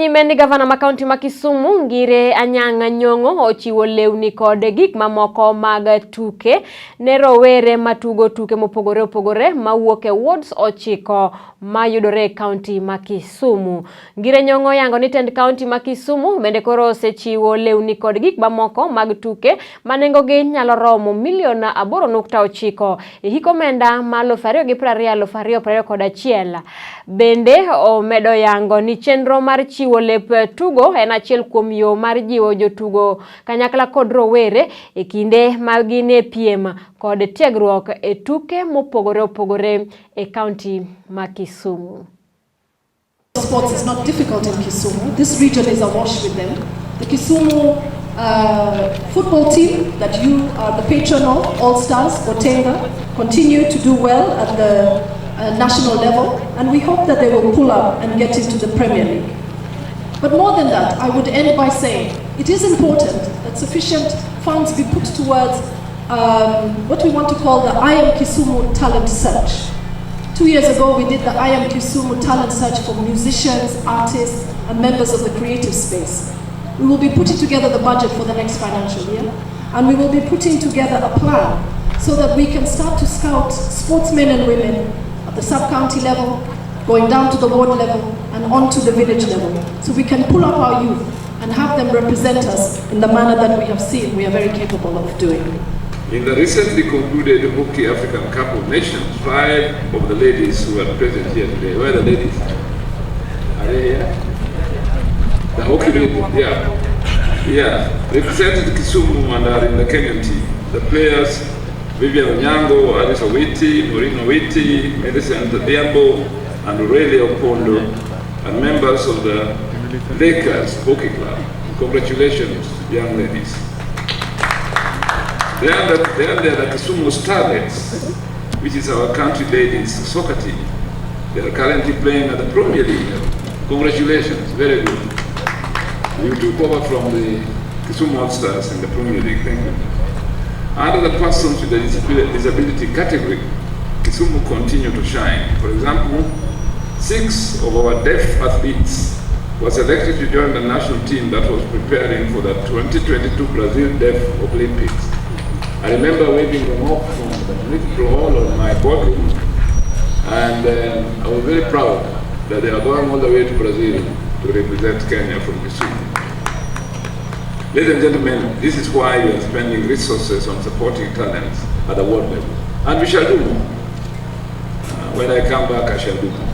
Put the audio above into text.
Nyimeni gavana ma kaunti ma Kisumu ngire Anyang Nyong'o ochiwo lewni kod gik mamoko mag tuke ne rowere matugo tuke mopogore opogore mawuok e wards 9 mayudore e kaunti ma Kisumu. Ngire Nyong'o yango ni tend kaunti ma Kisumu bende koro osechiwo lewni kod gik mamoko mag tuke manengogi nyalo romo milion 8.9 e hik omenda ma 2020-2021. Bende omedo yango ni chenro mar lep tugo en achiel kuom yo mar jiwo jotugo kanyakla kod rowere e kinde magine piem kod tiegruok e tuke mopogore opogore e kaunti ma Kisumu. Sports is not difficult in Kisumu. This region is awash with them. The Kisumu football team that you are the patron of, All Stars, Otenga, continue to do well at the national level, and we hope that they will pull up and get into the Premier League. But more than that, I would end by saying it is important that sufficient funds be put towards what we want to call the I Am Kisumu Talent Search. 2 years ago, we did the I Am Kisumu Talent Search for musicians, artists, and members of the creative space. We will be putting together the budget for the next financial year, and we will be putting together a plan so that we can start to scout sportsmen and women at the sub-county level, going down to the ward level and on to the village level, so we can pull up our youth and have them represent us in the manner that we have seen we are very capable of doing. In the recently concluded Hockey African Cup of Nations, 5 of the ladies who are present here today, where are the ladies? Are they here? The hockey ladies, yeah, represented Kisumu and are in the Kenyan team. The players, Vivian Nyong'o, Alice Owiti, Maureen Owiti, Millicent Diambo, and Aurelia Opondo, and members of the Lakers Hockey Club. Congratulations, young ladies. They are the Kisumu Starlets, which is our country ladies soccer team. They are currently playing at the Premier League. Congratulations, very good. You took over from the Kisumu All Stars in the Premier League, thank you. Under the persons with the disability category, Kisumu continue to shine. For example, 6 of our deaf athletes were selected to join the national team that was preparing for the 2022 Brazil Deaf Olympics. I remember waving them off from the political hall on my boardroom, and I was very proud that they are going all the way to Brazil to represent Kenya from Kisumu. Ladies and gentlemen, this is why we are spending resources on supporting talents at the world level. And we shall do more. When I come back, I shall do more.